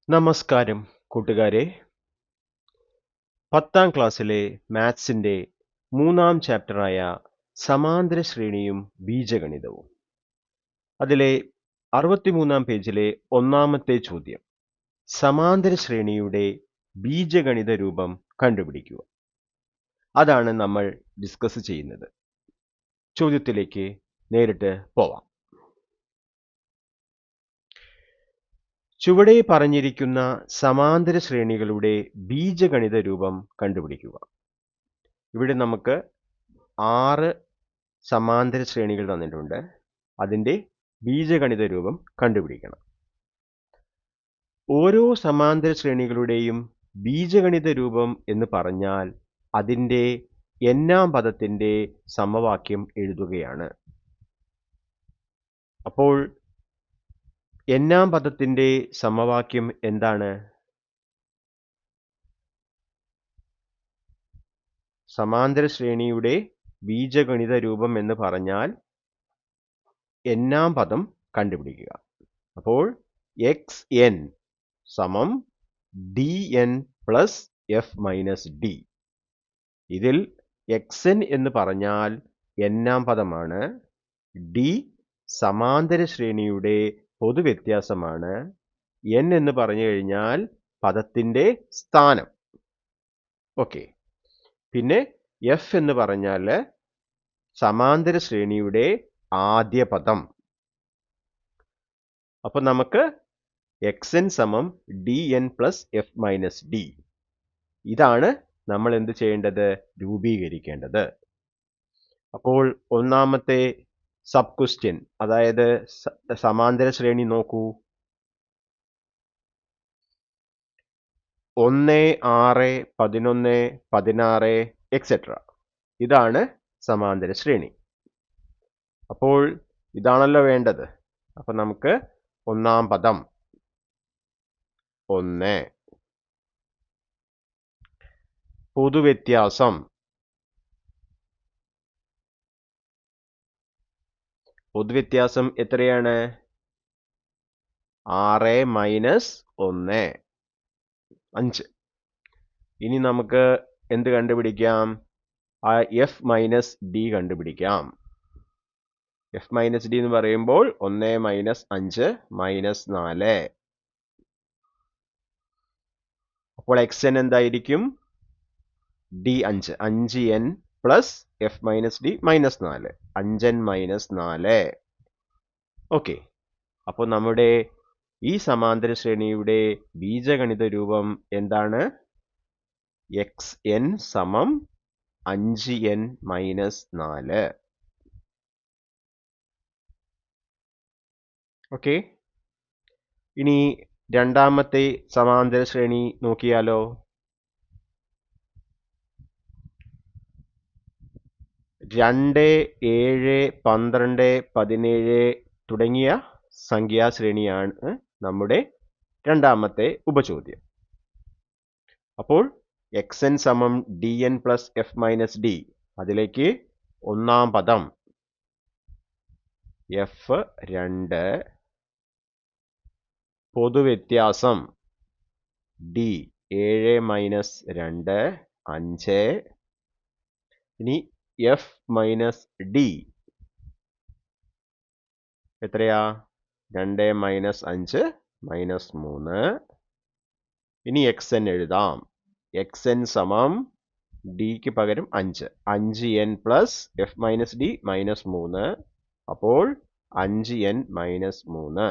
നമസ്കാരം കൂട്ടുകാരെ. 10ാം ക്ലാസ്സിലെ മാത്സിന്റെ 3ാം ചാപ്റ്ററായ സമാന്തര ശ്രേണിയും ബീജഗണിതവും, അതിലെ 63ാം പേജിലെ ഒന്നാമത്തെ ചോദ്യം, സമാന്തര ശ്രേണിയുടെ ബീജഗണിത രൂപം കണ്ടുപിടിക്കുക. അതാണ് നമ്മൾ ഡിസ്കസ് ചെയ്യുന്നത്. ചോദ്യത്തിലേക്ക് നേരിട്ട് പോവാം. ചുവടെ പറഞ്ഞിരിക്കുന്ന സമാന്തര ശ്രേണികളുടെ ബീജഗണിത രൂപം കണ്ടുപിടിക്കുക. ഇവിടെ നമുക്ക് 6 സമാന്തര ശ്രേണികൾ തന്നിട്ടുണ്ട്. അതിൻ്റെ ബീജഗണിത രൂപം കണ്ടുപിടിക്കണം. ഓരോ സമാന്തര ശ്രേണികളുടെയും ബീജഗണിത രൂപം എന്ന് പറഞ്ഞാൽ അതിൻ്റെ n-ാം പദത്തിൻ്റെ സമവാക്യം എഴുതുകയാണ്. അപ്പോൾ n-ാം പദത്തിൻ്റെ സമവാക്യം എന്താണ്? സമാന്തര ശ്രേണിയുടെ ബീജഗണിത രൂപം എന്ന് പറഞ്ഞാൽ n-ാം പദം കണ്ടുപിടിക്കുക. അപ്പോൾ xn സമം dn plus f minus d. ഇതിൽ xn എന്ന് പറഞ്ഞാൽ n-ാം പദമാണ്, d സമാന്തര ശ്രേണിയുടെ പൊതുവ്യത്യാസമാണ്, n എന്ന് പറഞ്ഞു കഴിഞ്ഞാൽ പദത്തിൻ്റെ സ്ഥാനം. ഓക്കെ. പിന്നെ f എന്ന് പറഞ്ഞാൽ സമാന്തര ശ്രേണിയുടെ ആദ്യ പദം. അപ്പോൾ നമുക്ക് xn സമം dn plus f minus d. ഇതാണ് നമ്മൾ എന്ത് ചെയ്യേണ്ടത്? രൂപീകരിക്കേണ്ടത്. അപ്പോൾ ഒന്നാമത്തെ സബ് ക്വസ്റ്റ്യൻ, അതായത് സമാന്തര ശ്രേണി നോക്കൂ. 1, 6, 11, 16 എക്സെട്ര. ഇതാണ് സമാന്തര ശ്രേണി. അപ്പോൾ ഇതാണല്ലോ വേണ്ടത്. അപ്പോൾ നമുക്ക് ഒന്നാം പദം 1, പൊതുവ്യത്യാസം എത്രയാണ്? 6 മൈനസ് 1, 5. ഇനി നമുക്ക് എന്ത് കണ്ടുപിടിക്കാം? എഫ് മൈനസ് ഡി കണ്ടുപിടിക്കാം. എഫ് മൈനസ് ഡി എന്ന് പറയുമ്പോൾ 1 മൈനസ് 5 മൈനസ് 4. അപ്പോൾ xn എന്തായിരിക്കും? d 5, 5n plus F minus D minus 4, 5n minus 4. Okay. അപ്പോൾ നമ്മുടെ ഈ സമാന്തര ശ്രേണിയുടെ ബീജഗണിത രൂപം എന്താണ്? xn സമം 5n മൈനസ് 4. ഓക്കെ. ഇനി രണ്ടാമത്തെ സമാന്തര ശ്രേണി നോക്കിയാലോ. 2, 7, 12, 17 തുടങ്ങിയ സംഖ്യാശ്രേണിയാണ് നമ്മുടെ രണ്ടാമത്തെ ഉപചോദ്യം. അപ്പോൾ xn സമം dn plus f minus d. അതിലേക്ക് ഒന്നാം പദം f2, പൊതുവ്യത്യാസം d 7 മൈനസ് 2, 5. ഇനി f മൈനസ് d എത്രയാ? 2 മൈനസ് 5 മൈനസ് 3. ഇനി xn എഴുതാം. xn സമം ഡിക്ക് പകരം 5, 5n plus F minus D minus 3. അപ്പോൾ 5n മൈനസ് 3.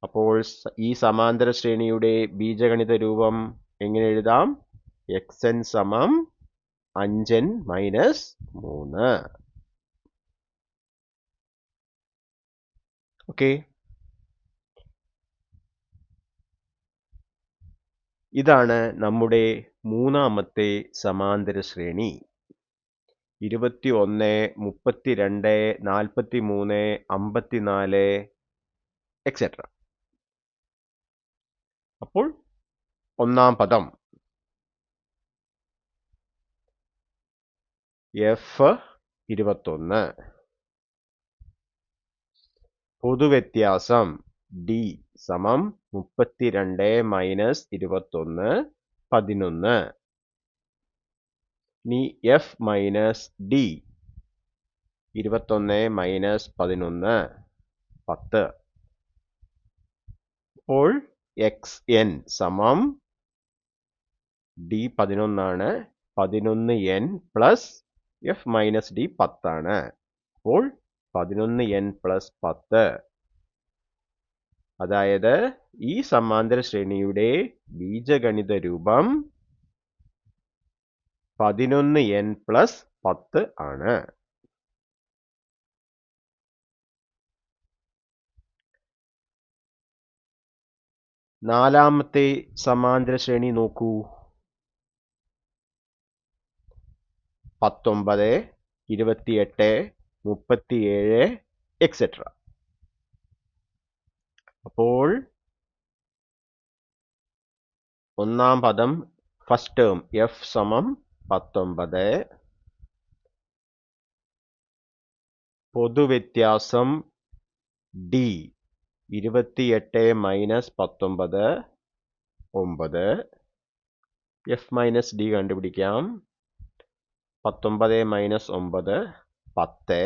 അപ്പോൾ ഈ സമാന്തര ശ്രേണിയുടെ ബീജഗണിത രൂപം എങ്ങനെ എഴുതാം? xn സമം 5n മൈനസ് 3. ഓക്കെ. ഇതാണ് നമ്മുടെ മൂന്നാമത്തെ സമാന്തര ശ്രേണി. 21, 32, 43, 54 എക്സെട്ര. അപ്പോൾ ഒന്നാം പദം f21, പൊതുവ്യത്യാസം d സമം 32 മൈനസ് 21 11. ഇനി എഫ് മൈനസ് ഡി 21 മൈനസ് 11 10. അപ്പോൾ എക്സ് എൻ സമം ഡി 11 ആണ്, 11 N plus F minus D 10 ആണ്. അപ്പോൾ 11 എൻ പ്ലസ് 10. അതായത് ഈ സമാന്തര ശ്രേണിയുടെ ബീജഗണിത രൂപം 11 എൻ പ്ലസ് 10 ആണ്. നാലാമത്തെ സമാന്തര ശ്രേണി നോക്കൂ. 19, 28, 37 എക്സെട്ര. അപ്പോൾ ഒന്നാം പദം ഫസ്റ്റ് ടേം എഫ് സമം 19, പൊതുവ്യത്യാസം D 28 minus 19 9. F minus D കണ്ടുപിടിക്കാം. 19 മൈനസ് 9 10.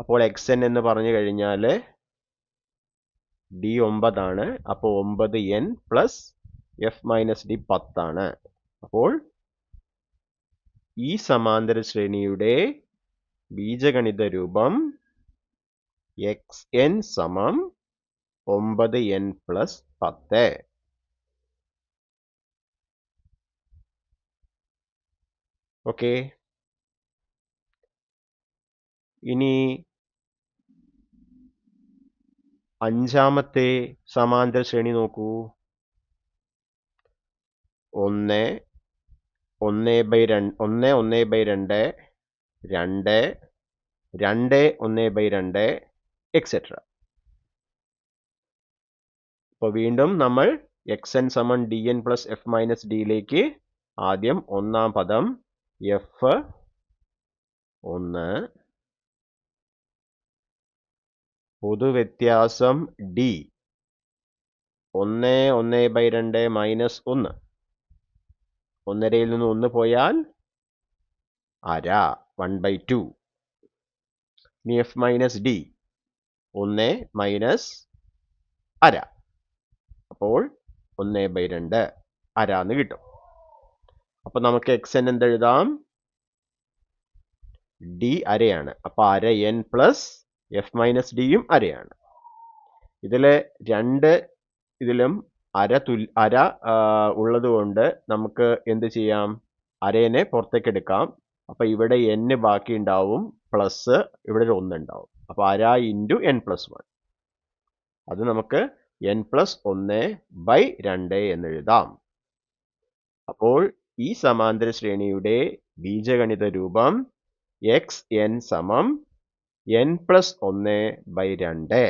അപ്പോൾ എക്സ് എൻ എന്ന് പറഞ്ഞു കഴിഞ്ഞാൽ ഡി 9 ആണ്. അപ്പോൾ 9 N plus F minus D 10 ആണ്. അപ്പോൾ ഈ സമാന്തര ശ്രേണിയുടെ ബീജഗണിത രൂപം എക്സ് എൻ സമം 9 എൻ പ്ലസ് 10. ഓക്കെ. ഇനി അഞ്ചാമത്തെ സമാന്തര ശ്രേണി നോക്കൂ. 1 1/2 1 1/2 2 2 1/2 എക്സെട്ര. അപ്പോൾ വീണ്ടും നമ്മൾ എക്സ് എൻ സമം D N plus F minus ഡിയിലേക്ക് ആദ്യം ഒന്നാം പദം എഫ് 1, പൊതുവ്യത്യാസം ഡി 1 1/2 മൈനസ് 1. 1/2യിൽ നിന്ന് 1 പോയാൽ അര 1/2. ഇനി എഫ് മൈനസ് ഡി 1 മൈനസ് അര. അപ്പോൾ 1/2 അര എന്ന് കിട്ടും. അപ്പൊ നമുക്ക് എക്സ് എൻ എന്തെഴുതാം? ഡി അരയാണ്. അപ്പൊ അര എൻ പ്ലസ് എഫ് മൈനസ് ഡിയും അരയാണ്. ഇതിലും അര ഉള്ളത് കൊണ്ട് നമുക്ക് എന്ത് ചെയ്യാം? അരേനെ പുറത്തേക്ക് എടുക്കാം. അപ്പൊ ഇവിടെ n ബാക്കി ഉണ്ടാവും, പ്ലസ് ഇവിടെ ഒരു 1 ഉണ്ടാവും. അപ്പൊ അര ഇൻറ്റു എൻ പ്ലസ് 1. അത് നമുക്ക് n പ്ലസ് 1/2 എന്ന് എഴുതാം. അപ്പോൾ ഈ സമാന്തര ശ്രേണിയുടെ ബീജഗണിത രൂപം എക്സ് എൻ സമം n പ്ലസ് 1/2.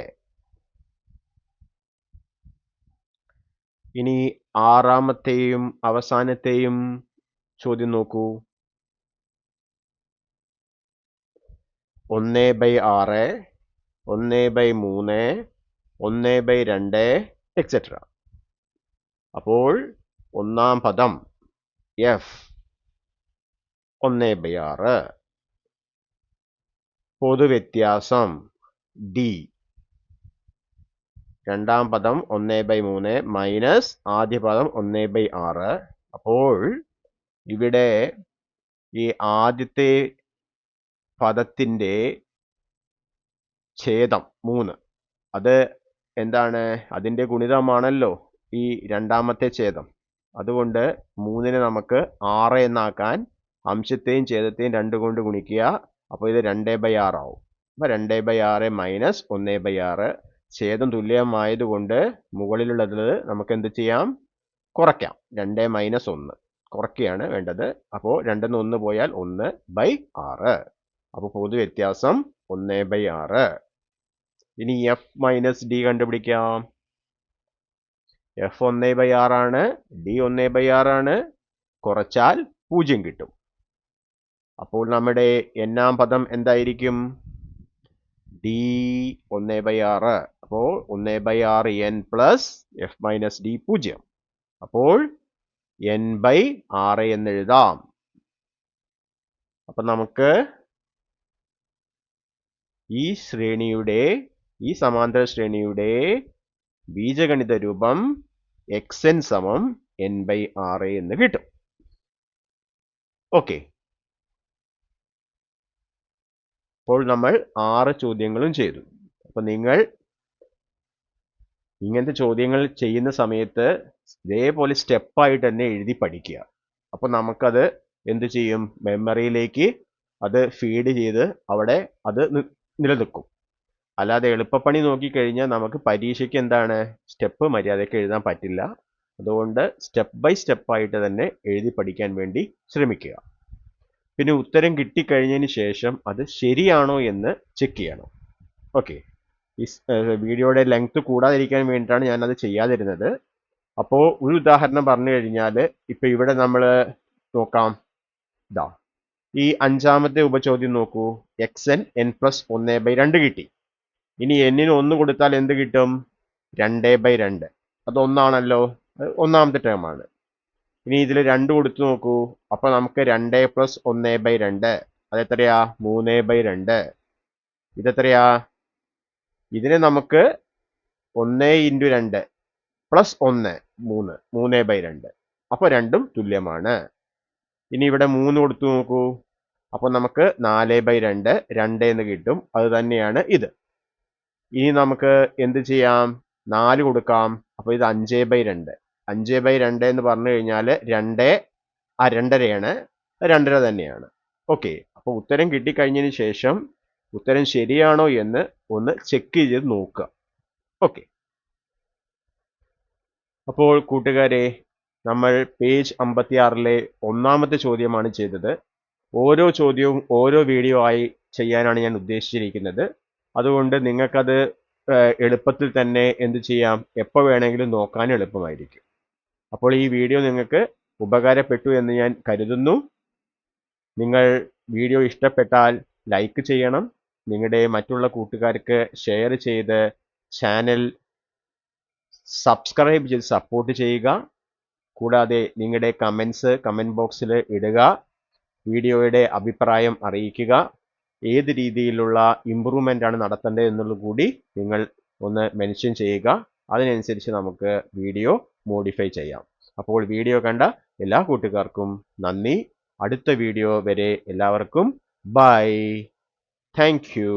ഇനി ആറാമത്തെയും അവസാനത്തെയും ചോദ്യം നോക്കൂ. 1/6 1/3 1/2 എക്സെട്ര. അപ്പോൾ ഒന്നാം പദം എഫ് 1/6, പൊതുവ്യത്യാസം ഡി, രണ്ടാം പദം 1/3 മൈനസ് ആദ്യ പദം 1/6. അപ്പോൾ ഇവിടെ ഈ ആദ്യത്തെ പദത്തിന്റെ ഛേദം 3, അത് എന്താണ്? അതിന്റെ ഗുണിതമാണല്ലോ ഈ രണ്ടാമത്തെ ഛേദം. അതുകൊണ്ട് 3നെ നമുക്ക് 6 എന്നാക്കാൻ അംശത്തെയും ഛേദത്തെയും 2 കൊണ്ട് ഗുണിക്കുക. അപ്പോൾ ഇത് 2/6 ആവും. അപ്പൊ 2/6 മൈനസ് 1/6. ഛേദം തുല്യമായതുകൊണ്ട് മുകളിലുള്ളത് നമുക്ക് എന്ത് ചെയ്യാം? കുറയ്ക്കാം. 2 മൈനസ് 1 കുറയ്ക്കുകയാണ് വേണ്ടത്. അപ്പോൾ 2 1 പോയാൽ 1/6. അപ്പോൾ പൊതുവ്യത്യാസം 1/6. ഇനി എഫ് മൈനസ് ഡി കണ്ടുപിടിക്കാം. എഫ് 1/6 ആണ്, ഡി 1/6 ആണ്. കുറച്ചാൽ 0 കിട്ടും. അപ്പോൾ നമ്മുടെ എന്നാം പദം എന്തായിരിക്കും? ഡി 1/6. അപ്പോൾ 1/6 n plus F minus D 0. അപ്പോൾ n/6 എന്ന് എഴുതാം. അപ്പൊ നമുക്ക് ഈ സമാന്തര ശ്രേണിയുടെ ബീജഗണിത രൂപം xn സമം n/6 എന്ന് കിട്ടും. ഓക്കെ, അപ്പോൾ നമ്മൾ 6 ചോദ്യങ്ങളും ചെയ്തു. അപ്പൊ നിങ്ങൾ ഇങ്ങനത്തെ ചോദ്യങ്ങൾ ചെയ്യുന്ന സമയത്ത് ഇതേപോലെ സ്റ്റെപ്പായിട്ട് തന്നെ എഴുതി പഠിക്കുക. അപ്പോൾ നമുക്കത് എന്ത് ചെയ്യും, മെമ്മറിയിലേക്ക് അത് ഫീഡ് ചെയ്ത് അവിടെ അത് നിലനിൽക്കും. അല്ലാതെ എളുപ്പപ്പണി നോക്കിക്കഴിഞ്ഞാൽ നമുക്ക് പരീക്ഷയ്ക്ക് എന്താണ് സ്റ്റെപ്പ് മര്യാദയ്ക്ക് എഴുതാൻ പറ്റില്ല. അതുകൊണ്ട് സ്റ്റെപ്പ് ബൈ സ്റ്റെപ്പായിട്ട് തന്നെ എഴുതി പഠിക്കാൻ വേണ്ടി ശ്രമിക്കുക. പിന്നെ ഉത്തരം കിട്ടിക്കഴിഞ്ഞതിന് ശേഷം അത് ശരിയാണോ എന്ന് ചെക്ക് ചെയ്യണം. ഓക്കെ, ഈ വീഡിയോയുടെ ലെങ്ത് കൂടാതിരിക്കാൻ വേണ്ടിയിട്ടാണ് ഞാനത് ചെയ്യാതിരുന്നത്. അപ്പോൾ ഒരു ഉദാഹരണം പറഞ്ഞു കഴിഞ്ഞാൽ ഇപ്പം ഇവിടെ നമ്മൾ നോക്കാം. ഇതാ ഈ 5ാമത്തെ ഉപചോദ്യം നോക്കൂ. xn n+1/2 കിട്ടി. ഇനി n-ന് 1 കൊടുത്താൽ എന്ത് കിട്ടും? 2/2. അത് ഒന്നാണല്ലോ, 1ാമത്തെ ടേം ആണ്. ഇനി ഇതിൽ 2 കൊടുത്തു നോക്കൂ. അപ്പൊ നമുക്ക് 2 + 1/2 അതെത്രയാ? 3/2. ഇതെത്രയാ? ഇതിനെ നമുക്ക് 1 × 2 + 1 3/2. അപ്പൊ രണ്ടും തുല്യമാണ്. ഇനി ഇവിടെ 3 കൊടുത്തു നോക്കൂ. അപ്പൊ നമുക്ക് 4/2 2 എന്ന് കിട്ടും. അത് തന്നെയാണ് ഇത്. ഇനി നമുക്ക് എന്ത് ചെയ്യാം? 4 കൊടുക്കാം. അപ്പൊ ഇത് 5/2. 5/2 എന്ന് പറഞ്ഞു കഴിഞ്ഞാൽ 2.5 2.5 തന്നെയാണ്. ഓക്കെ, അപ്പൊ ഉത്തരം കിട്ടിക്കഴിഞ്ഞതിന് ശേഷം ഉത്തരം ശരിയാണോ എന്ന് ഒന്ന് ചെക്ക് ചെയ്ത് നോക്കുക. ഓക്കെ, അപ്പോൾ കൂട്ടുകാരെ, നമ്മൾ പേജ് 56-ലെ 1ാമത്തെ ചോദ്യമാണ് ചെയ്തത്. ഓരോ ചോദ്യവും ഓരോ വീഡിയോ ആയി ചെയ്യാനാണ് ഞാൻ ഉദ്ദേശിച്ചിരിക്കുന്നത്. അതുകൊണ്ട് നിങ്ങൾക്കത് എളുപ്പത്തിൽ തന്നെ എന്ത് ചെയ്യാം, എപ്പോൾ വേണമെങ്കിലും നോക്കാൻ എളുപ്പമായിരിക്കും. അപ്പോൾ ഈ വീഡിയോ നിങ്ങൾക്ക് ഉപകാരപ്പെട്ടു എന്ന് ഞാൻ കരുതുന്നു. നിങ്ങൾ വീഡിയോ ഇഷ്ടപ്പെട്ടാൽ ലൈക്ക് ചെയ്യണം. നിങ്ങളുടെ മറ്റുള്ള കൂട്ടുകാർക്ക് ഷെയർ ചെയ്ത് ചാനൽ സബ്സ്ക്രൈബ് ചെയ്ത് സപ്പോർട്ട് ചെയ്യുക. കൂടാതെ നിങ്ങളുടെ കമൻറ്റ് ബോക്സിൽ ഇടുക. വീഡിയോയുടെ അഭിപ്രായം അറിയിക്കുക. ഏത് രീതിയിലുള്ള ഇമ്പ്രൂവ്മെൻ്റ് ആണ് നടത്തേണ്ടത് എന്നുള്ളത് കൂടി നിങ്ങൾ ഒന്ന് മെൻഷൻ ചെയ്യുക. അതിനനുസരിച്ച് നമുക്ക് വീഡിയോ മോഡിഫൈ ചെയ്യാം. അപ്പോൾ വീഡിയോ കണ്ട എല്ലാ കൂട്ടുകാർക്കും നന്ദി. അടുത്ത വീഡിയോ വരെ എല്ലാവർക്കും ബൈ. Thank you.